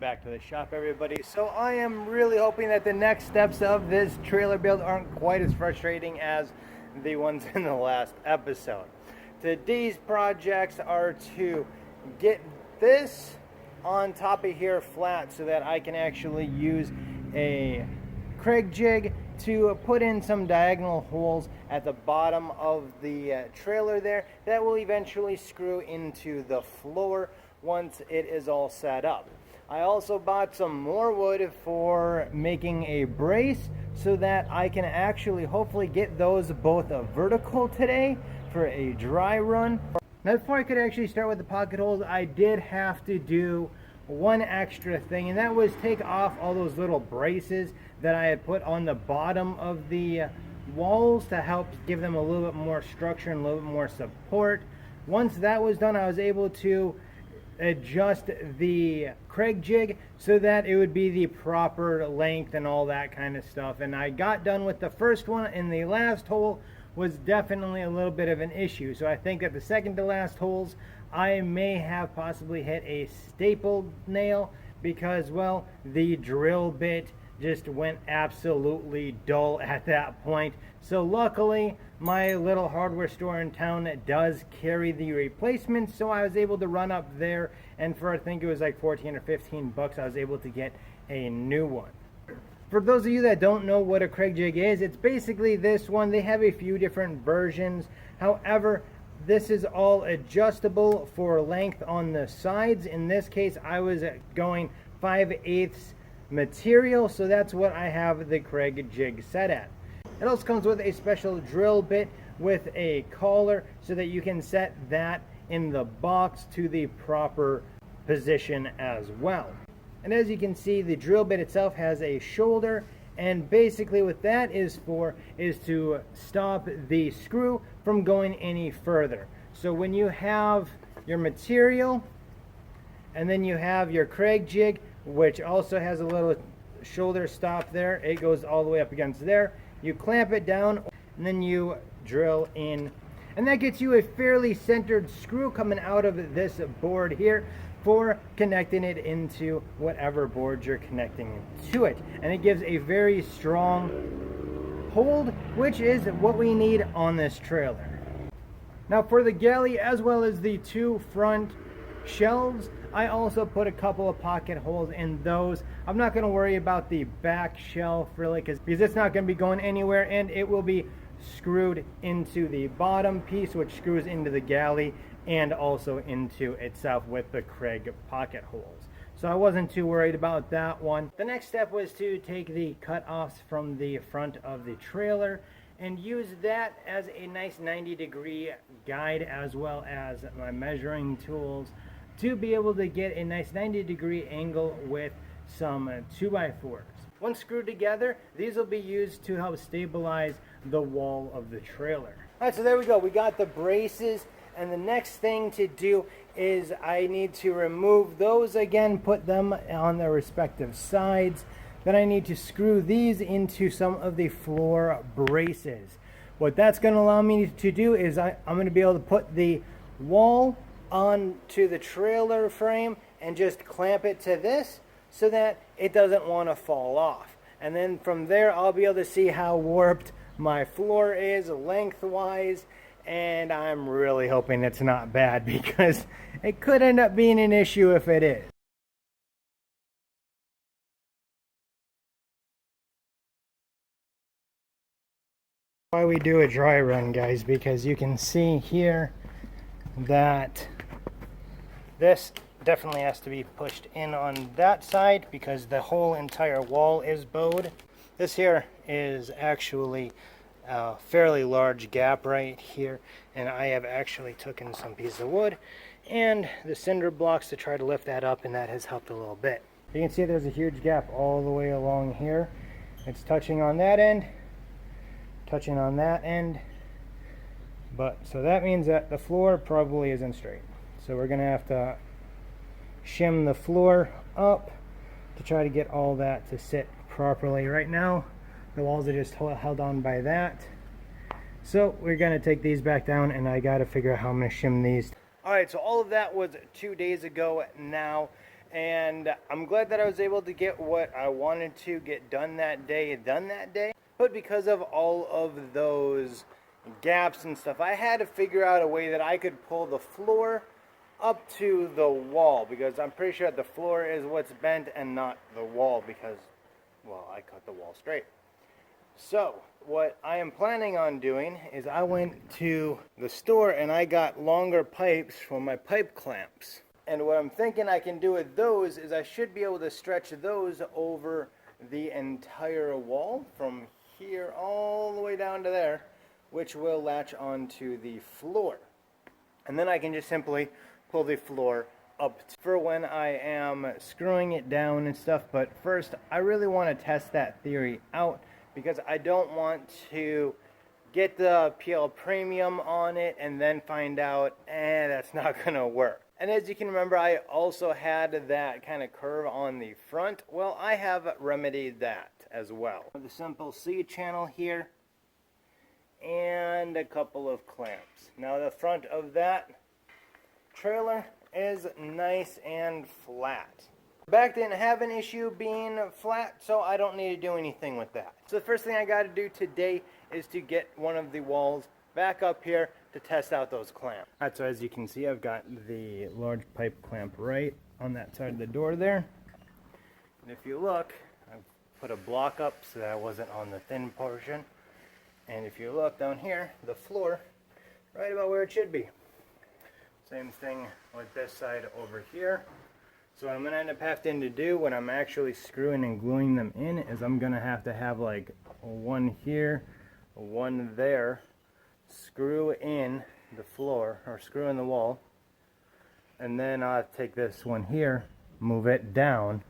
back to the shop, everybody. So I am really hoping that the next steps of this trailer build aren't quite as frustrating as the ones in the last episode. Today's projects are to get this on top of here flat so that I can actually use a Kreg Jig to put in some diagonal holes at the bottom of the trailer there that will eventually screw into the floor once it is all set up. I also bought some more wood for making a brace so that I can actually hopefully get those both vertical today for a dry run. Now before I could actually start with the pocket holes, I did have to do one extra thing, and that was take off all those little braces that I had put on the bottom of the walls to help give them a little bit more structure and a little bit more support. Once that was done, I was able to adjust the Kreg Jig so that it would be the proper length and all that kind of stuff. And I got done with the first one, and the last hole was definitely a little bit of an issue. So I think that the second to last holes, I may have possibly hit a staple nail because, well, the drill bit just went absolutely dull at that point. So luckily, my little hardware store in town does carry the replacements, so I was able to run up there, and for I think it was like 14 or 15 bucks, I was able to get a new one. For those of you that don't know what a Kreg Jig is, it's basically this one. They have a few different versions. However, this is all adjustable for length on the sides. In this case, I was going 5/8 material, so that's what I have the Kreg Jig set at. It also comes with a special drill bit with a collar so that you can set that in the box to the proper position as well. And as you can see, the drill bit itself has a shoulder, and basically what that is for is to stop the screw from going any further. So when you have your material and then you have your Kreg Jig, which also has a little shoulder stop there, it goes all the way up against there. You clamp it down and then you drill in, and that gets you a fairly centered screw coming out of this board here for connecting it into whatever board you're connecting to it. And it gives a very strong hold, which is what we need on this trailer. Now for the galley as well as the two front shelves, I also put a couple of pocket holes in those. I'm not going to worry about the back shelf really because it's not going to be going anywhere, and it will be screwed into the bottom piece, which screws into the galley and also into itself with the Kreg pocket holes. So I wasn't too worried about that one. The next step was to take the cut-offs from the front of the trailer and use that as a nice 90-degree guide, as well as my measuring tools, to be able to get a nice 90-degree angle with some 2x4s. Once screwed together, these will be used to help stabilize the wall of the trailer. Alright, so there we go. We got the braces, and the next thing to do is I need to remove those again, put them on their respective sides. Then I need to screw these into some of the floor braces. What that's going to allow me to do is I'm going to be able to put the wall onto the trailer frame and just clamp it to this so that it doesn't want to fall off. And then from there I'll be able to see how warped my floor is lengthwise, and I'm really hoping it's not bad because it could end up being an issue if it is. Why we do a dry run, guys, because you can see here that this definitely has to be pushed in on that side because the whole entire wall is bowed. This here is actually a fairly large gap right here, and I have actually taken some pieces of wood and the cinder blocks to try to lift that up, and that has helped a little bit. You can see there's a huge gap all the way along here. It's touching on that end, touching on that end, but so that means that the floor probably isn't straight. So we're gonna have to shim the floor up to try to get all that to sit properly. Right now the walls are just held on by that, so we're gonna take these back down, and I gotta figure out how I'm gonna shim these. All right, so all of that was 2 days ago now, And I'm glad that I was able to get what I wanted to get done that day. But because of all of those gaps and stuff, I had to figure out a way that I could pull the floor up to the wall, because I'm pretty sure that the floor is what's bent and not the wall, because, well, I cut the wall straight. So what I am planning on doing is I went to the store and I got longer pipes for my pipe clamps. And what I'm thinking I can do with those is I should be able to stretch those over the entire wall from here all the way down to there, which will latch onto the floor. And then I can just simply pull the floor up for when I am screwing it down and stuff. But first, I really want to test that theory out, because I don't want to get the PL Premium on it and then find out, that's not going to work. And as you can remember, I also had that kind of curve on the front. Well, I have remedied that as well. The simple C channel here and a couple of clamps. Now the front of that trailer is nice and flat. The back didn't have an issue being flat, so I don't need to do anything with that. So the first thing I got to do today is to get one of the walls back up here to test out those clamps. Alright, so as you can see, I've got the large pipe clamp right on that side of the door there. And if you look, I've put a block up so that I wasn't on the thin portion. And if you look down here, the floor, right about where it should be. Same thing with this side over here. So what I'm going to end up having to do when I'm actually screwing and gluing them in is I'm going to have like one here, one there, screw in the floor, or screw in the wall, and then I'll take this one here, move it down,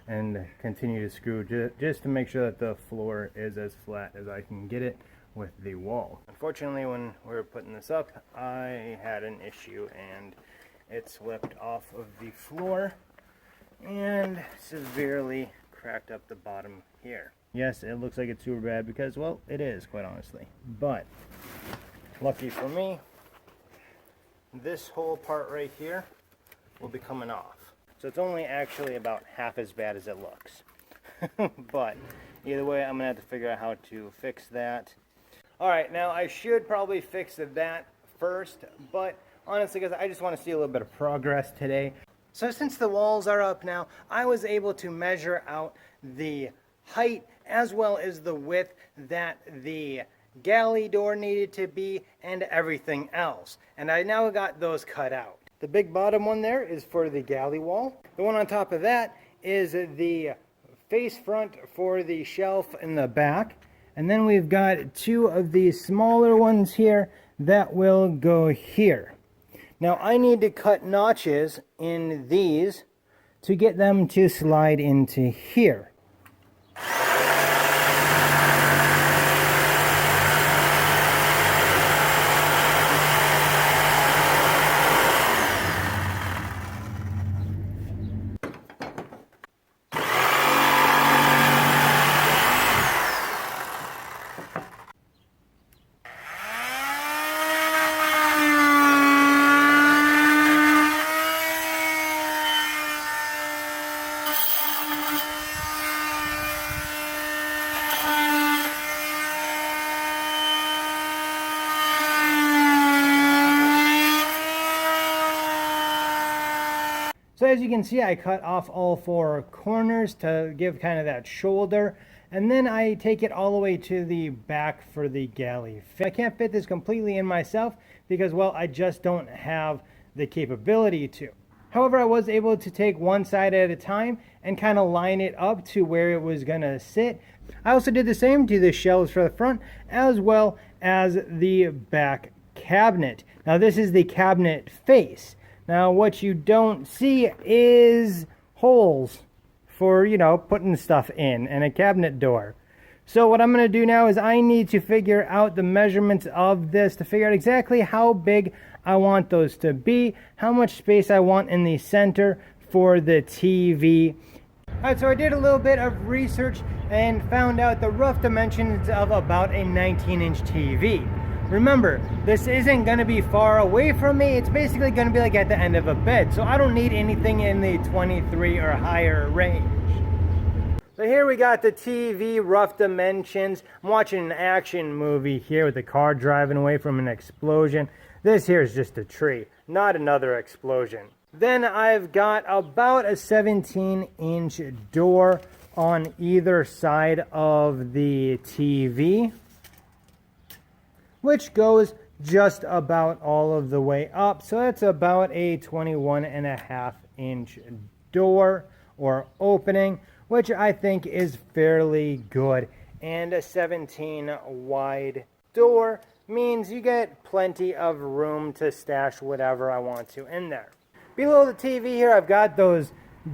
and continue to screw just to make sure that the floor is as flat as I can get it with the wall. Unfortunately, when we were putting this up, I had an issue and it slipped off of the floor and severely cracked up the bottom here. Yes, it looks like it's super bad because, well, it is, quite honestly. But lucky for me, this whole part right here will be coming off. So it's only actually about half as bad as it looks. But either way, I'm gonna have to figure out how to fix that. Alright, now I should probably fix that first, but honestly guys, I just want to see a little bit of progress today. So since the walls are up now, I was able to measure out the height as well as the width that the galley door needed to be and everything else. And I now got those cut out. The big bottom one there is for the galley wall. The one on top of that is the face front for the shelf in the back. And then we've got two of these smaller ones here that will go here. Now I need to cut notches in these to get them to slide into here. So as you can see, I cut off all four corners to give kind of that shoulder, and then I take it all the way to the back for the galley. I can't fit this completely in myself because, well, I just don't have the capability to. However, I was able to take one side at a time and kind of line it up to where it was going to sit. I also did the same to the shelves for the front as well as the back cabinet. Now this is the cabinet face. Now what you don't see is holes for, you know, putting stuff in and a cabinet door. So what I'm going to do now is I need to figure out the measurements of this to figure out exactly how big I want those to be, how much space I want in the center for the TV. Alright, so I did a little bit of research and found out the rough dimensions of about a 19-inch TV. Remember, this isn't going to be far away from me. It's basically going to be like at the end of a bed. So I don't need anything in the 23 or higher range. So here we got the TV, rough dimensions. I'm watching an action movie here with the car driving away from an explosion. This here is just a tree, not another explosion. Then I've got about a 17-inch door on either side of the TV, which goes just about all of the way up. So that's about a 21.5-inch door or opening, which I think is fairly good. And a 17 wide door means you get plenty of room to stash whatever I want to in there. Below the TV here, I've got those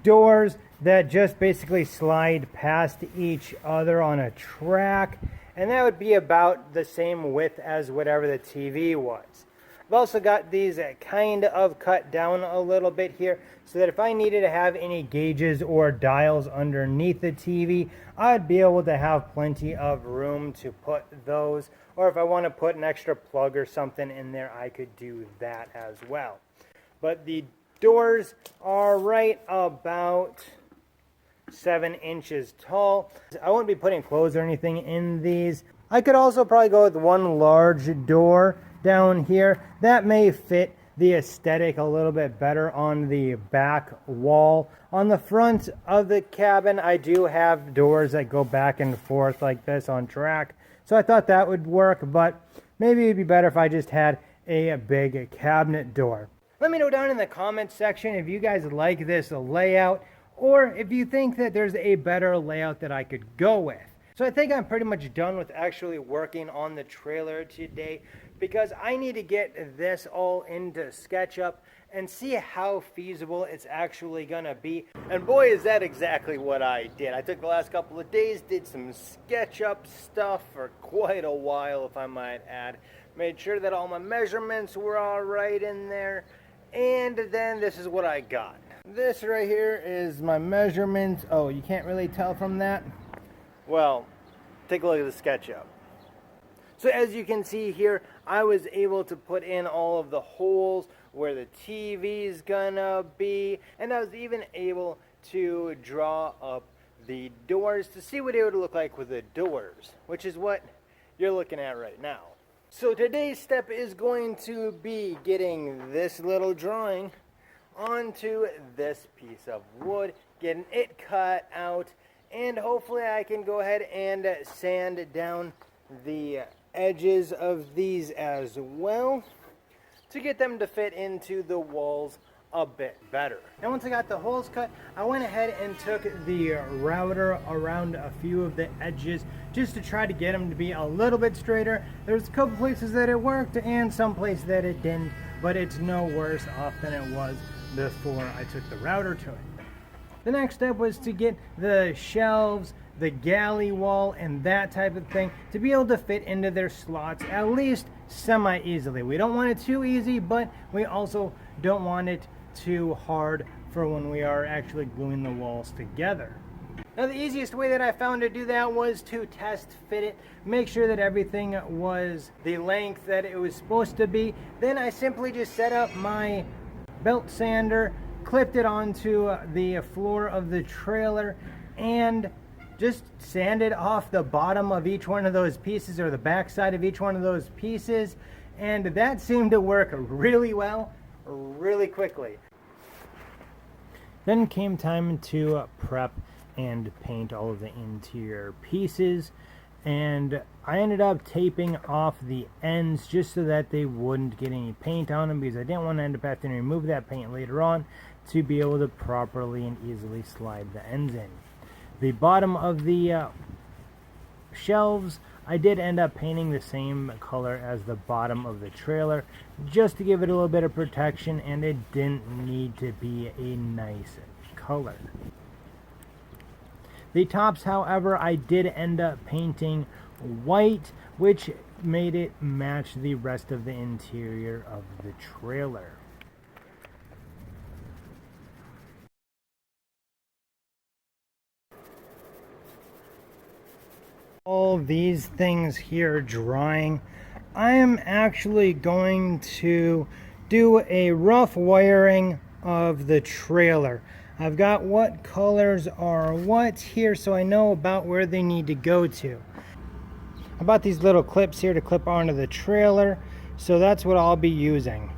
doors that just basically slide past each other on a track, and that would be about the same width as whatever the TV was. I've also got these kind of cut down a little bit here so that if I needed to have any gauges or dials underneath the TV, I'd be able to have plenty of room to put those, or if I want to put an extra plug or something in there, I could do that as well. But the doors are right about 7 inches tall. I won't be putting clothes or anything in these. I could also probably go with one large door down here. That may fit the aesthetic a little bit better on the back wall. On the front of the cabin, I do have doors that go back and forth like this on track. So I thought that would work, but maybe it'd be better if I just had a big cabinet door. Let me know down in the comments section if you guys like this layout, or if you think that there's a better layout that I could go with. So I think I'm pretty much done with actually working on the trailer today, because I need to get this all into SketchUp and see how feasible it's actually gonna be. And boy, is that exactly what I did. I took the last couple of days, did some SketchUp stuff for quite a while, if I might add. Made sure that all my measurements were all right in there. And then this is what I got. This right here is my measurements. Oh, you can't really tell from that? Well, take a look at the SketchUp. So as you can see here, I was able to put in all of the holes where the TV's gonna be, and I was even able to draw up the doors to see what it would look like with the doors, which is what you're looking at right now. So today's step is going to be getting this little drawing onto this piece of wood, getting it cut out, and hopefully I can go ahead and sand down the edges of these as well to get them to fit into the walls a bit better. And once I got the holes cut, I went ahead and took the router around a few of the edges just to try to get them to be a little bit straighter. There's a couple places that it worked and some places that it didn't, but it's no worse off than it was before I took the router to it. The next step was to get the shelves, the galley wall, and that type of thing to be able to fit into their slots at least semi-easily. We don't want it too easy, but we also don't want it too hard for when we are actually gluing the walls together. Now the easiest way that I found to do that was to test fit it, make sure that everything was the length that it was supposed to be. Then I simply just set up my belt sander, clipped it onto the floor of the trailer, and just sanded off the bottom of each one of those pieces, or the back side of each one of those pieces, and that seemed to work really well, really quickly. Then came time to prep and paint all of the interior pieces, and I ended up taping off the ends just so that they wouldn't get any paint on them, because I didn't want to end up having to remove that paint later on to be able to properly and easily slide the ends in. The bottom of the shelves, I did end up painting the same color as the bottom of the trailer just to give it a little bit of protection, and it didn't need to be a nice color. The tops, however, I did end up painting white, which made it match the rest of the interior of the trailer. All these things here drying, I am actually going to do a rough wiring of the trailer. I've got what colors are what here, so I know about where they need to go to. I bought these little clips here to clip onto the trailer, so that's what I'll be using.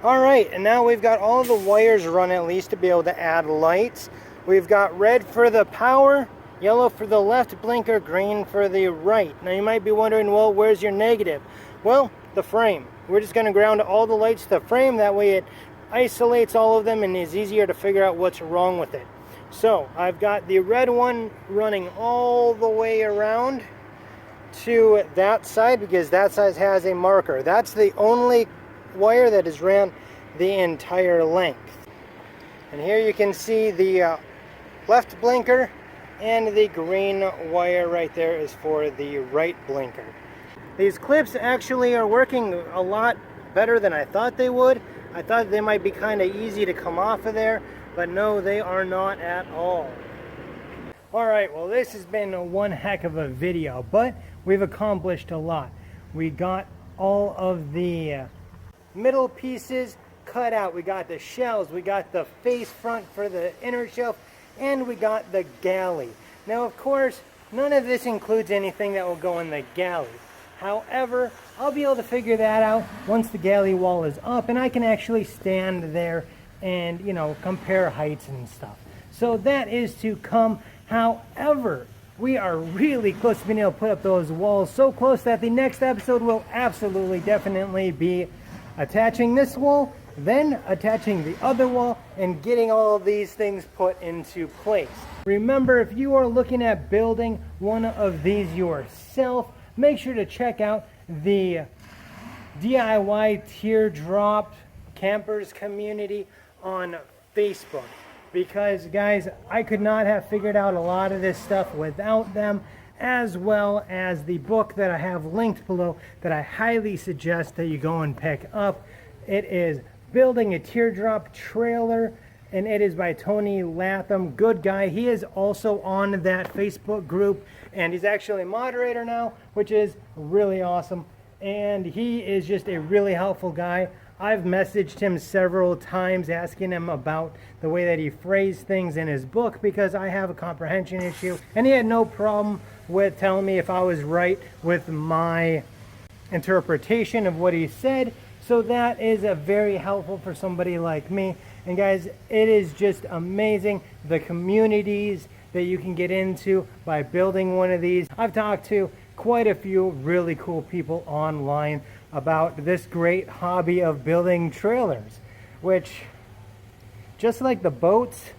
Alright, and now we've got all the wires run at least to be able to add lights. We've got red for the power, yellow for the left blinker, green for the right. Now you might be wondering, well, where's your negative? Well, the frame. We're just going to ground all the lights to the frame, that way it isolates all of them and is easier to figure out what's wrong with it. So, I've got the red one running all the way around to that side because that side has a marker. That's the only wire that is ran the entire length. And here you can see the left blinker, and the green wire right there is for the right blinker. These clips actually are working a lot better than I thought they would. I thought they might be kind of easy to come off of there, but no, they are not at all. Alright, well, this has been one heck of a video, but we've accomplished a lot. We got all of the middle pieces cut out. We got the shelves, we got the face front for the inner shelf, and we got the galley. Now, of course, none of this includes anything that will go in the galley. However, I'll be able to figure that out once the galley wall is up and I can actually stand there and, you know, compare heights and stuff. So that is to come. However, we are really close to being able to put up those walls, so close that the next episode will absolutely definitely be attaching this wall, then attaching the other wall, and getting all of these things put into place. Remember, if you are looking at building one of these yourself, make sure to check out the DIY Teardrop Campers community on Facebook. Because, guys, I could not have figured out a lot of this stuff without them, as well as the book that I have linked below that I highly suggest that you go and pick up. It is Building a Teardrop Trailer, and it is by Tony Latham. Good guy. He is also on that Facebook group, and he's actually a moderator now, which is really awesome. And he is just a really helpful guy. I've messaged him several times asking him about the way that he phrased things in his book because I have a comprehension issue, and he had no problem with telling me if I was right with my interpretation of what he said. So that is very helpful for somebody like me. And guys, it is just amazing the communities that you can get into by building one of these. I've talked to quite a few really cool people online about this great hobby of building trailers, which, just like the boats,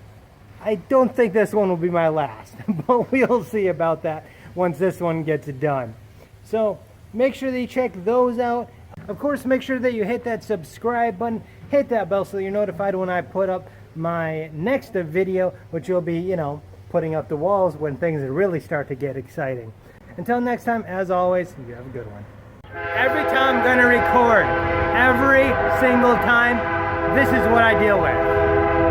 I don't think this one will be my last, but we'll see about that once this one gets done. So make sure that you check those out. Of course, make sure that you hit that subscribe button, hit that bell so you're notified when I put up my next video, which will be, you know, putting up the walls when things really start to get exciting. Until next time, as always, you have a good one. Every time I'm going to record, every single time, this is what I deal with.